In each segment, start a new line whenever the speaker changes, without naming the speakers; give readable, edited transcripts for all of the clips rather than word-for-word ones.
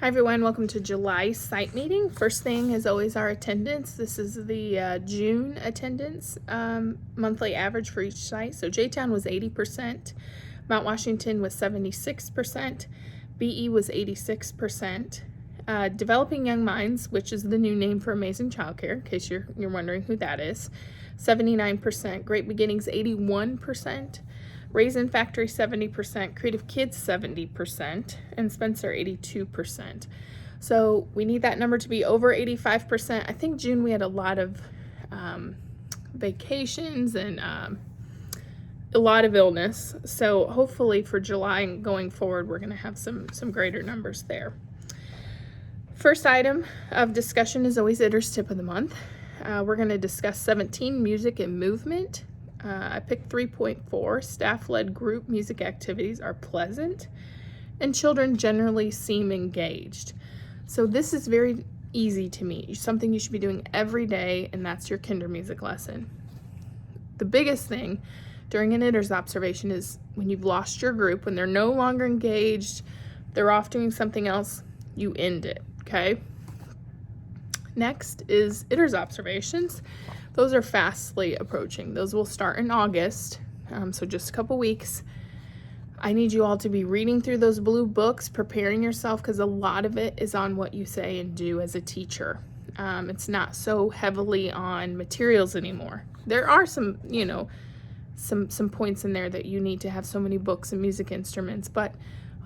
Hi everyone, welcome to July site meeting. First thing is always our attendance. This is the June attendance monthly average for each site. So J-Town was 80%, Mount Washington was 76%, BE was 86%, Developing Young Minds, which is the new name for Amazing Childcare, in case you're wondering who that is, 79%, Great Beginnings 81%, Raisin Factory 70%, Creative Kids 70%, and Spencer 82%. So we need that number to be over 85%. I think June we had a lot of vacations and a lot of illness. So hopefully for July and going forward, we're going to have some greater numbers there. First item of discussion is always ITER's tip of the month. We're going to discuss 17 music and movement. I picked 3.4. Staff-led group music activities are pleasant, and children generally seem engaged. So this is very easy to me. Something you should be doing every day, and that's your kinder music lesson. The biggest thing during an ITER's observation is when you've lost your group, when they're no longer engaged, they're off doing something else, you end it, okay? Next is ITER's observations. Those are fastly approaching. Those will start in August, so just a couple weeks. I need you all to be reading through those blue books, preparing yourself, because a lot of it is on what you say and do as a teacher. It's not so heavily on materials anymore. There are some, some points in there that you need to have so many books and music instruments, but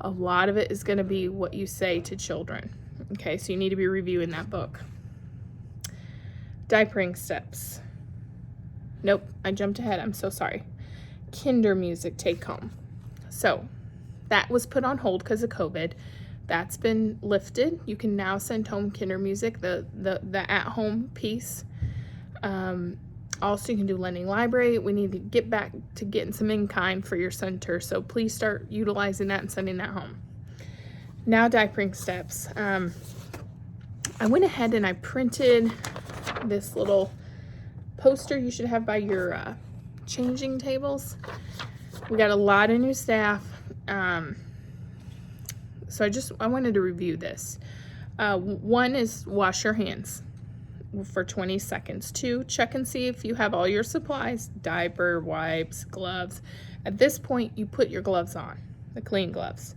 a lot of it is going to be what you say to children. Okay, so you need to be reviewing that book. Diapering steps. Nope, I jumped ahead. I'm so sorry. Kinder music take home. So that was put on hold because of COVID. That's been lifted. You can now send home kinder music, the at-home piece. Also, you can do lending library. We need to get back to getting some in-kind for your center. So please start utilizing that and sending that home. Now diapering steps. I went ahead and I printed this little poster you should have by your changing tables. We got a lot of new staff, so I wanted to review this. One is wash your hands for 20 seconds. 2, check and see if you have all your supplies, diaper, wipes, gloves. At this point, you put your gloves on, the clean gloves.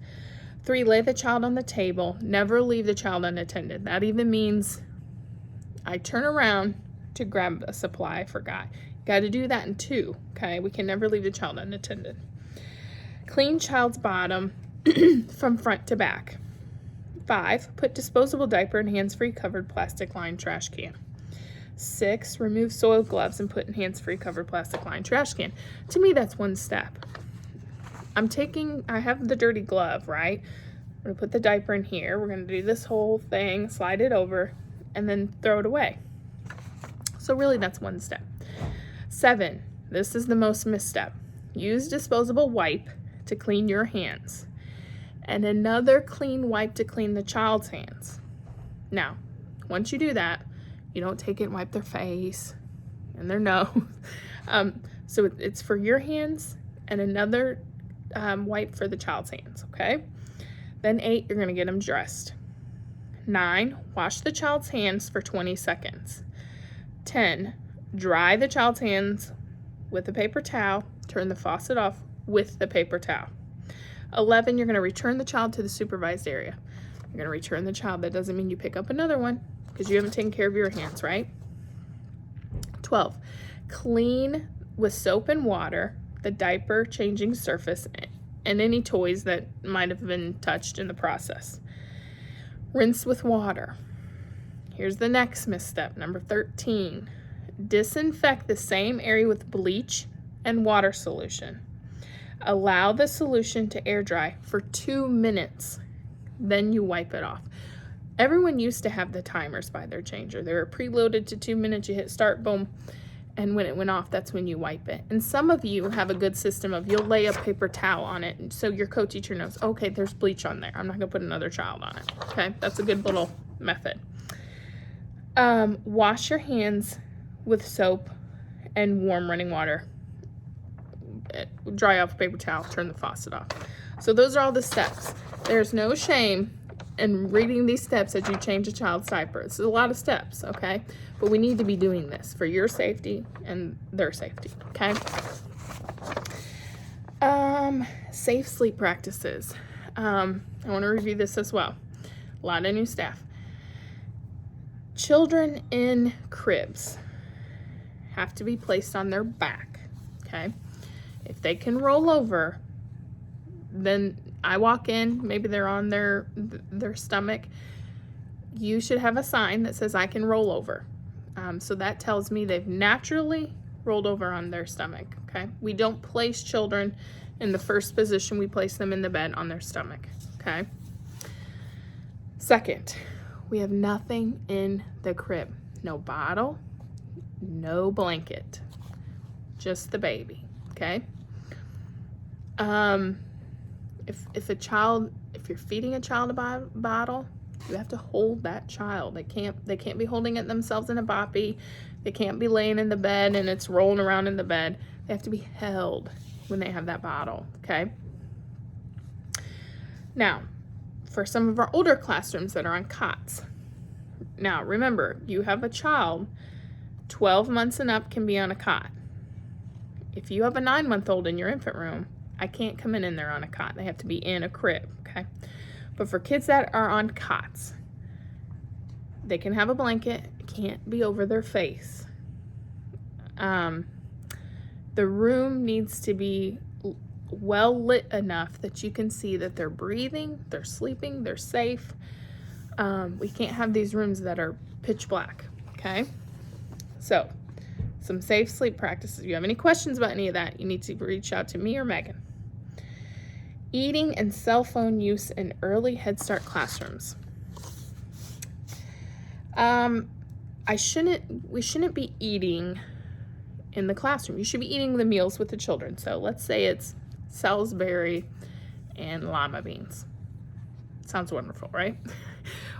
3, lay the child on the table. Never leave the child unattended. That even means I turn around to grab a supply I forgot. Got to do that in 2, okay? We can never leave the child unattended. Clean child's bottom from front to back. 5, put disposable diaper in hands-free covered plastic lined trash can. 6, remove soiled gloves and put in hands-free covered plastic lined trash can. To me, that's one step. I have the dirty glove, right? I'm gonna put the diaper in here. We're gonna do this whole thing, slide it over, and then throw it away. So really that's one step. 7, this is the most misstep. Use disposable wipe to clean your hands and another clean wipe to clean the child's hands. Now, once you do that, you don't take it and wipe their face and their nose. So it's for your hands and another wipe for the child's hands, okay? Then 8, you're gonna get them dressed. 9, wash the child's hands for 20 seconds. 10, dry the child's hands with a paper towel. Turn the faucet off with the paper towel. 11, you're going to return the child to the supervised area. You're going to return the child. That doesn't mean you pick up another one because you haven't taken care of your hands, right? 12, clean with soap and water the diaper changing surface and any toys that might have been touched in the process. Rinse with water. Here's the next misstep, number 13. Disinfect the same area with bleach and water solution. Allow the solution to air dry for 2 minutes. Then you wipe it off. Everyone used to have the timers by their changer. They were preloaded to 2 minutes. You hit start, boom. And when it went off, that's when you wipe it. And some of you have a good system of you'll lay a paper towel on it. So your co-teacher knows, okay, there's bleach on there. I'm not going to put another child on it. Okay, that's a good little method. Wash your hands with soap and warm running water. Dry off a paper towel, turn the faucet off. So those are all the steps. There's no shame and reading these steps as you change a child's diaper. This is a lot of steps, okay? But we need to be doing this for your safety and their safety, okay? Safe sleep practices. I want to review this as well. A lot of new staff. Children in cribs have to be placed on their back, okay? If they can roll over, then I walk in, maybe they're on their stomach. You should have a sign that says I can roll over. So that tells me they've naturally rolled over on their stomach, okay? We don't place children in the first position. We place them in the bed on their stomach, okay? Second, we have nothing in the crib. No bottle, no blanket, just the baby, okay? If you're feeding a child a bottle, you have to hold that child. They can't be holding it themselves in a boppy. They can't be laying in the bed and it's rolling around in the bed. They have to be held when they have that bottle, okay? Now, for some of our older classrooms that are on cots. Now, remember, you have a child, 12 months and up can be on a cot. If you have a 9-month-old in your infant room, I can't come in there on a cot. They have to be in a crib, okay? But for kids that are on cots, they can have a blanket. It can't be over their face. The room needs to be well lit enough that you can see that they're breathing, they're sleeping, they're safe. We can't have these rooms that are pitch black, okay? So, some safe sleep practices. If you have any questions about any of that, you need to reach out to me or Megan. Eating and cell phone use in early Head Start classrooms. We shouldn't be eating in the classroom. You should be eating the meals with the children. So let's say it's Salisbury and lima beans. Sounds wonderful, right?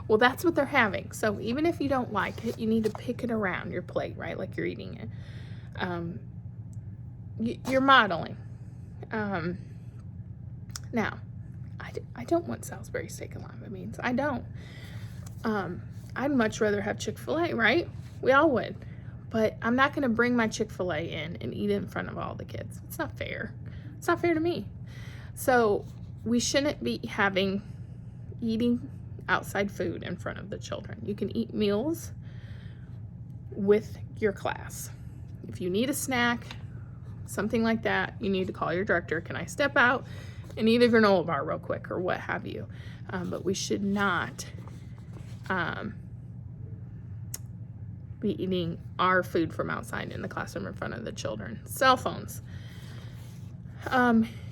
Well, that's what they're having. So even if you don't like it, you need to pick it around your plate, right? Like you're eating it. You're modeling. Now, I don't want Salisbury steak and lima beans. I don't. I'd much rather have Chick-fil-A, right? We all would. But I'm not going to bring my Chick-fil-A in and eat it in front of all the kids. It's not fair. It's not fair to me. So we shouldn't be eating outside food in front of the children. You can eat meals with your class. If you need a snack, something like that, you need to call your director. Can I step out and eat a granola bar real quick or what have you? But we should not be eating our food from outside in the classroom in front of the children. Cell phones.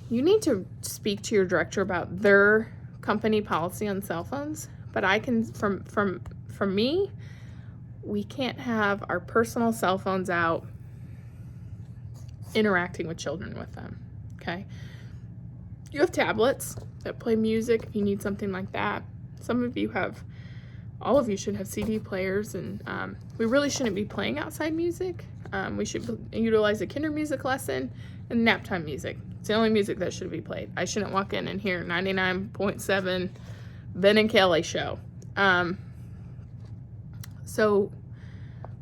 You need to speak to your director about their company policy on cell phones, but I can, from me, we can't have our personal cell phones out interacting with children with them, okay? You have tablets that play music if you need something like that. Some of you have, all of you should have CD players, and we really shouldn't be playing outside music. We should utilize a kinder music lesson and nap time music. It's the only music that should be played. I shouldn't walk in and hear 99.7 Ben and Kelly show. So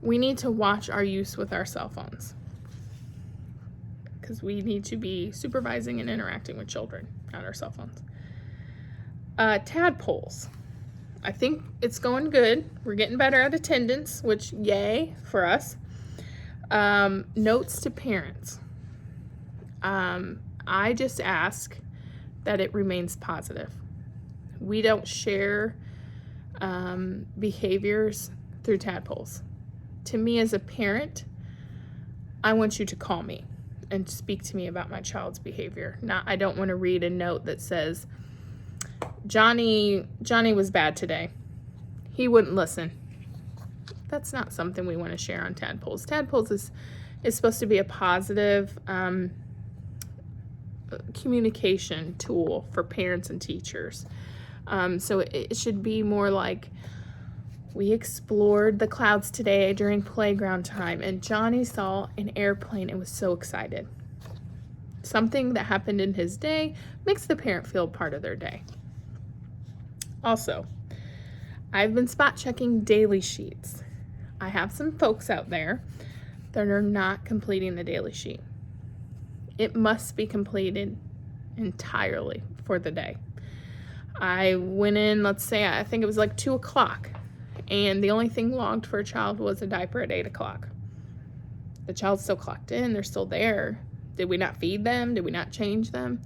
we need to watch our use with our cell phones, because we need to be supervising and interacting with children, not our cell phones. Tadpoles. I think it's going good. We're getting better at attendance, which yay for us. Notes to parents. I just ask that it remains positive. We don't share behaviors through tadpoles. To me as a parent, I want you to call me and speak to me about my child's behavior. I don't want to read a note that says, Johnny was bad today. He wouldn't listen. That's not something we want to share on tadpoles. Tadpoles is supposed to be a positive communication tool for parents and teachers. So it should be more like, we explored the clouds today during playground time, and Johnny saw an airplane and was so excited. Something that happened in his day makes the parent feel part of their day. Also, I've been spot checking daily sheets. I have some folks out there that are not completing the daily sheet. It must be completed entirely for the day. I went in, let's say, I think it was like 2 o'clock, and the only thing logged for a child was a diaper at 8 o'clock. The child's still clocked in, they're still there. Did we not feed them? Did we not change them?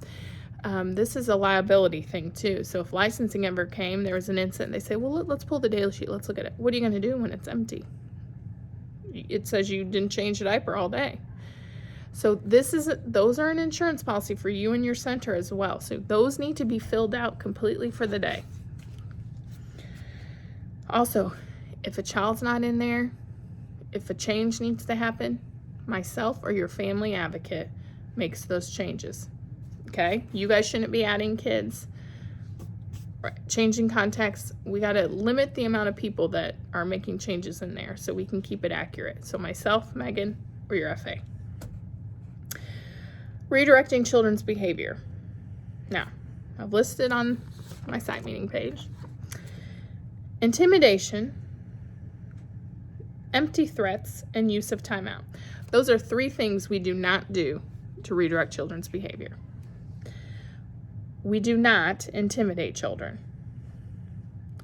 This is a liability thing too. So if licensing ever came, there was an incident, they say, well, let's pull the daily sheet, let's look at it. What are you going to do when it's empty? It says you didn't change the diaper all day. So those are an insurance policy for you and your center as well. So those need to be filled out completely for the day. Also, if a child's not in there, if a change needs to happen, myself or your family advocate makes those changes. Okay? You guys shouldn't be adding kids, changing contacts. We got to limit the amount of people that are making changes in there so we can keep it accurate. So myself, Megan, or your FA. Redirecting children's behavior. Now, I've listed on my site meeting page. Intimidation, empty threats, and use of timeout. Those are 3 things we do not do to redirect children's behavior. We do not intimidate children.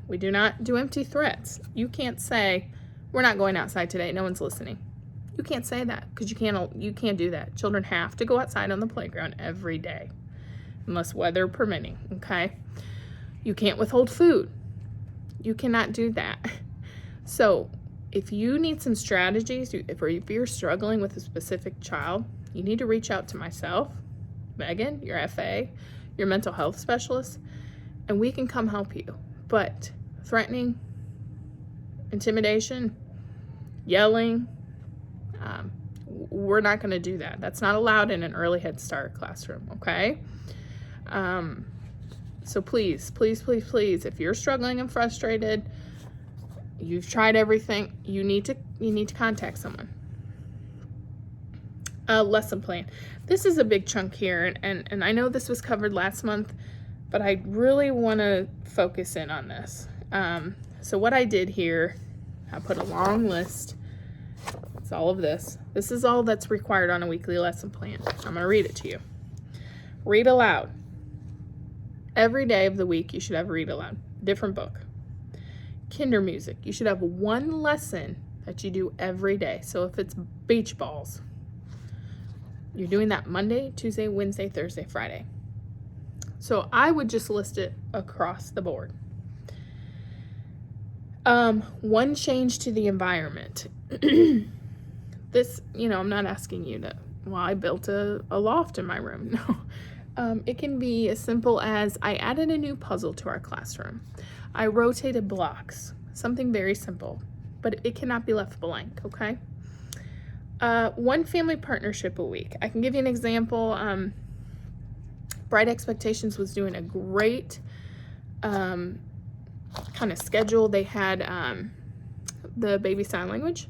We do not do empty threats. You can't say, we're not going outside today, no one's listening. You can't say that because you can't do that. Children have to go outside on the playground every day, unless weather permitting, okay? You can't withhold food. You cannot do that. So if you need some strategies, if you're struggling with a specific child, you need to reach out to myself, Megan, your FA, your mental health specialist, and we can come help you. But threatening, intimidation, yelling, we're not going to do that. That's not allowed in an early Head Start classroom, okay? So please, please, please, please, if you're struggling and frustrated, you've tried everything, you need to contact someone. Lesson plan. This is a big chunk here, and I know this was covered last month, but I really want to focus in on this. So what I did here, I put a long list. It's all of this. This is all that's required on a weekly lesson plan. I'm going to read it to you. Read aloud. Every day of the week, you should have a read aloud. Different book. Kinder music. You should have 1 lesson that you do every day. So if it's beach balls, you're doing that Monday, Tuesday, Wednesday, Thursday, Friday. So I would just list it across the board. 1 change to the environment. This, I'm not asking you to, I built a loft in my room. No. It can be as simple as I added a new puzzle to our classroom. I rotated blocks. Something very simple, but it cannot be left blank, okay? 1 family partnership a week. I can give you an example. Bright Expectations was doing a great kind of schedule. They had the baby sign language,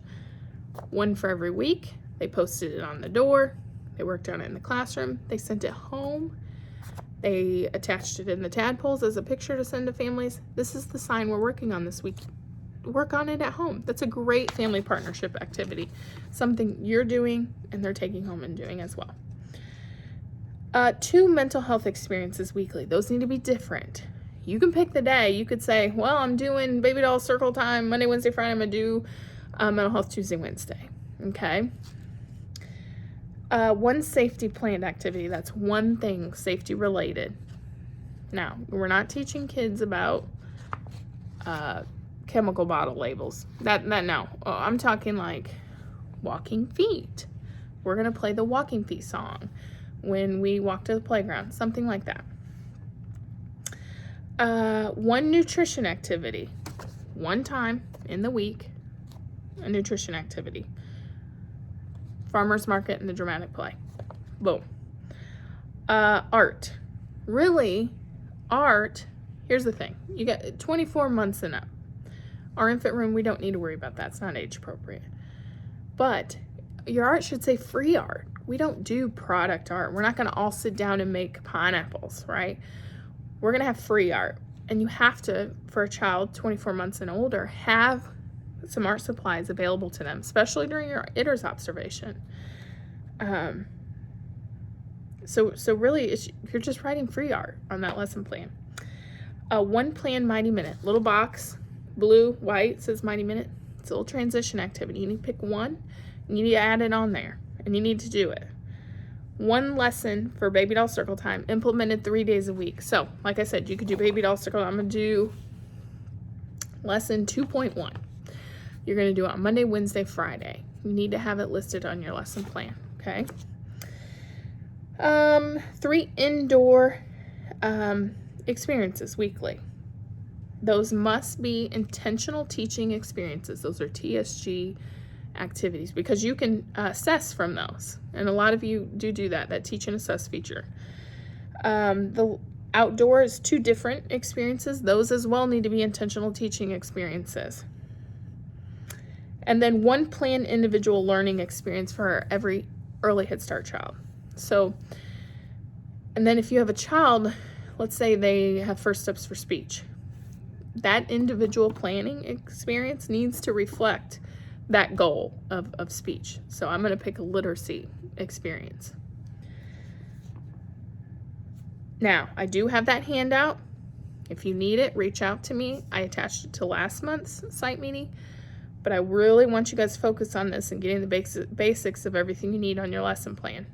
1 for every week. They posted it on the door. They worked on it in the classroom. They sent it home. They attached it in the tadpoles as a picture to send to families. This is the sign we're working on this week. Work on it at home. That's a great family partnership activity. Something you're doing and they're taking home and doing as well. 2 mental health experiences weekly. Those need to be different. You can pick the day. You could say, well, I'm doing baby doll circle time Monday, Wednesday, Friday. I'm going to do mental health Tuesday, Wednesday. Okay. 1 safety planned activity. That's 1 thing safety related. Now, we're not teaching kids about chemical bottle labels. That no. I'm talking like walking feet. We're going to play the walking feet song when we walk to the playground. Something like that. 1 nutrition activity. 1 time in the week, a nutrition activity. Farmer's market and the dramatic play. Boom. Art. Really, art, here's the thing. You got 24 months and up. Our infant room, we don't need to worry about that. It's not age appropriate. But your art should say free art. We don't do product art. We're not going to all sit down and make pineapples, right? We're going to have free art. and you have to, for a child 24 months and older, have some art supplies available to them, especially during your ITERS observation. So really, you're just writing free art on that lesson plan. One plan Mighty Minute, little box, blue, white, says Mighty Minute. It's a little transition activity. You need to pick one, and you need to add it on there, and you need to do it. One lesson for Baby Doll Circle Time, implemented 3 days a week. So, like I said, you could do Baby Doll Circle. I'm going to do lesson 2.1. You're going to do it on Monday, Wednesday, Friday. You need to have it listed on your lesson plan, okay? 3 indoor experiences weekly. Those must be intentional teaching experiences. Those are TSG activities, because you can assess from those, and a lot of you do that teach and assess feature. The outdoor is 2 different experiences. Those as well need to be intentional teaching experiences. And then 1 planned individual learning experience for every early Head Start child. So, and then if you have a child, let's say they have first steps for speech, that individual planning experience needs to reflect that goal of speech. So I'm going to pick a literacy experience. Now, I do have that handout. If you need it, reach out to me. I attached it to last month's site meeting, but I really want you guys to focus on this and getting the basics of everything you need on your lesson plan.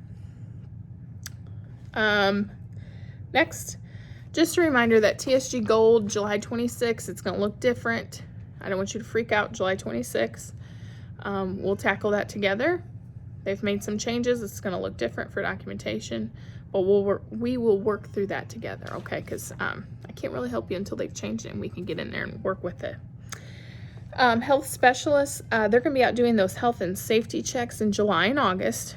Next, just a reminder that TSG Gold, July 26th, it's going to look different. I don't want you to freak out, July 26th. We'll tackle that together. They've made some changes. It's going to look different for documentation, but we will work through that together, okay? Because I can't really help you until they've changed it and we can get in there and work with it. Health specialists, they're going to be out doing those health and safety checks in July and August.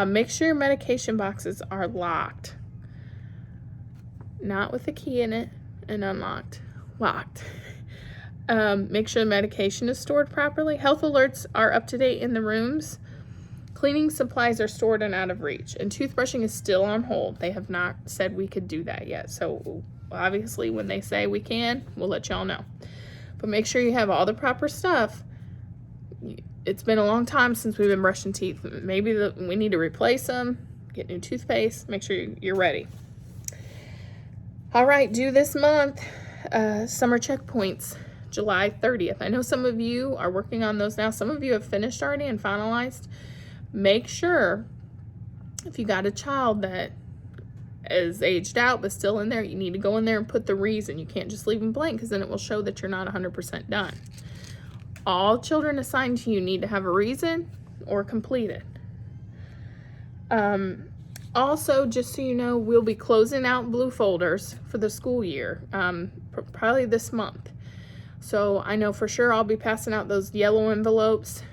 Make sure your medication boxes are locked. Not with a key in it and unlocked. Locked. Make sure the medication is stored properly. Health alerts are up to date in the rooms. Cleaning supplies are stored and out of reach. And toothbrushing is still on hold. They have not said we could do that yet. So obviously when they say we can, we'll let y'all know. But make sure you have all the proper stuff. It's been a long time since we've been brushing teeth. Maybe we need to replace them, get new toothpaste. Make sure you're ready. All right, due this month, summer checkpoints, July 30th. I know some of you are working on those now. Some of you have finished already and finalized. Make sure if you got a child that is aged out but still in there, you need to go in there and put the reason. You can't just leave them blank, because then it will show that you're not 100% done. All children assigned to you need to have a reason or complete it. Also, just so you know, we'll be closing out blue folders for the school year, probably this month. So I know for sure I'll be passing out those yellow envelopes.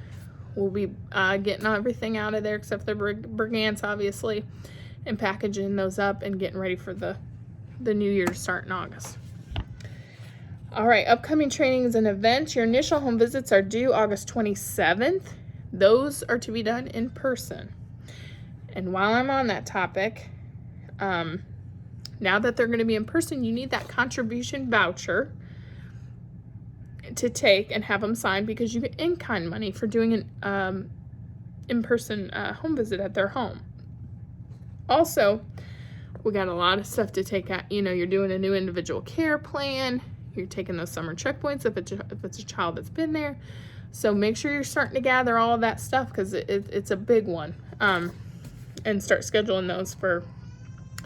We'll be getting everything out of there except the brigants, obviously, and packaging those up and getting ready for the new year to start in August. All right, upcoming trainings and events. Your initial home visits are due August 27th. Those are to be done in person. And while I'm on that topic, now that they're going to be in person, you need that contribution voucher to take and have them signed, because you get in-kind money for doing an in-person home visit at their home. Also, we got a lot of stuff to take out. You know, you're doing a new individual care plan. You're taking those summer checkpoints if it's a child that's been there. So make sure you're starting to gather all of that stuff, because it's a big one. And start scheduling those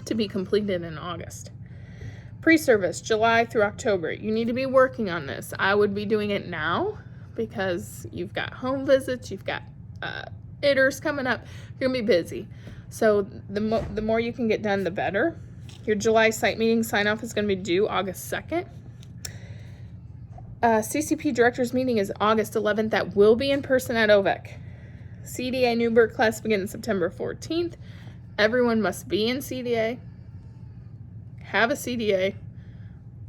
to be completed in August. Pre-service, July through October. You need to be working on this. I would be doing it now, because you've got home visits, you've got ITERs coming up. You're going to be busy. So the more you can get done, the better. Your July site meeting sign-off is going to be due August 2nd. CCP directors meeting is August 11th. That will be in person at OVEC. CDA Newburgh class begins September 14th. Everyone must be in CDA, have a CDA,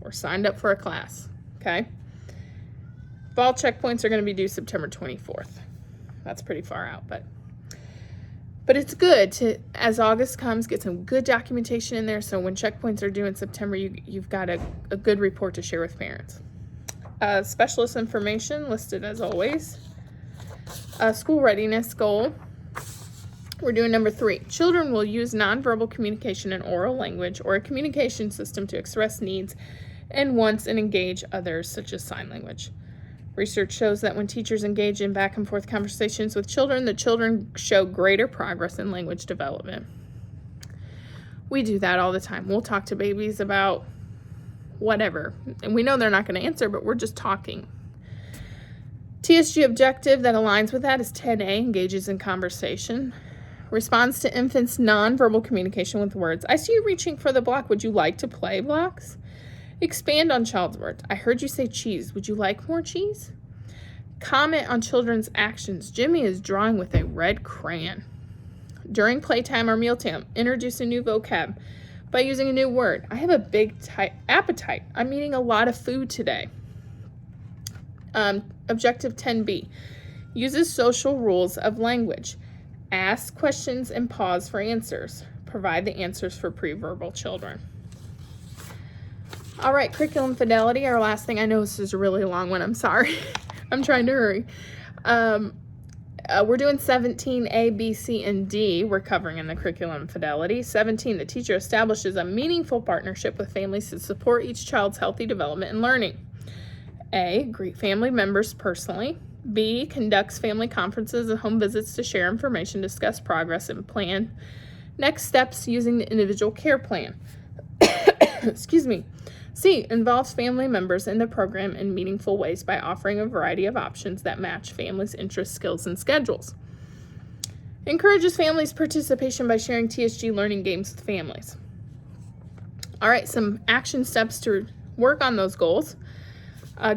or signed up for a class, okay? Fall checkpoints are going to be due September 24th. That's pretty far out, but But it's good to, as August comes, get some good documentation in there so when checkpoints are due in September, you've got a good report to share with parents. Specialist information listed as always. School readiness goal. We're doing number 3. Children will use nonverbal communication and oral language or a communication system to express needs and wants and engage others, such as sign language. Research shows that when teachers engage in back and forth conversations with children, the children show greater progress in language development. We do that all the time. We'll talk to babies about whatever, and we know they're not going to answer, but we're just talking. TSG objective that aligns with that is 10A, engages in conversation. Responds to infants' nonverbal communication with words. I see you reaching for the block. Would you like to play blocks? Expand on child's words. I heard you say cheese. Would you like more cheese? Comment on children's actions. Jimmy is drawing with a red crayon. During playtime or mealtime, introduce a new vocab by using a new word. I have a big appetite. I'm eating a lot of food today. Objective 10B. Uses social rules of language. Ask questions and pause for answers. Provide the answers for pre-verbal children. All right, curriculum fidelity, our last thing. I know this is a really long one. I'm sorry. I'm trying to hurry. We're doing 17, A, B, C, and D. We're covering in the curriculum fidelity. 17, the teacher establishes a meaningful partnership with families to support each child's healthy development and learning. A, greet family members personally. B, conducts family conferences and home visits to share information, discuss progress, and plan next steps using the individual care plan. Excuse me. C, involves family members in the program in meaningful ways by offering a variety of options that match families' interests, skills, and schedules. Encourages families' participation by sharing TSG learning games with families. All right, some action steps to work on those goals.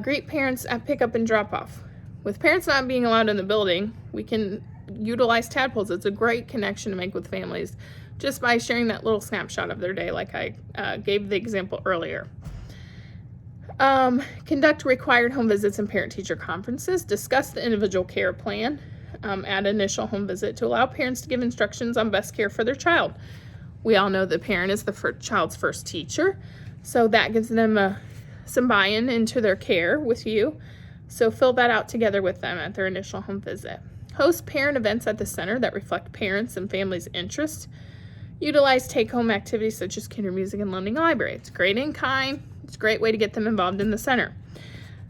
Greet parents at pickup and drop-off. With parents not being allowed in the building, we can utilize tadpoles. It's a great connection to make with families just by sharing that little snapshot of their day like I gave the example earlier. Conduct required home visits and parent-teacher conferences. Discuss the individual care plan at initial home visit to allow parents to give instructions on best care for their child. We all know the parent is the child's first teacher, so that gives them some buy-in into their care with you. So fill that out together with them at their initial home visit. Host parent events at the center that reflect parents' and families' interests. Utilize take-home activities such as kinder music and lending library. It's great in kind. It's a great way to get them involved in the center.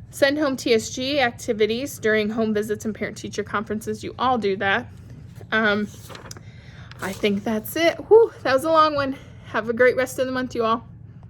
Send home TSG activities during home visits and parent-teacher conferences. You all do that. I think that's it. Whew, that was a long one. Have a great rest of the month, you all.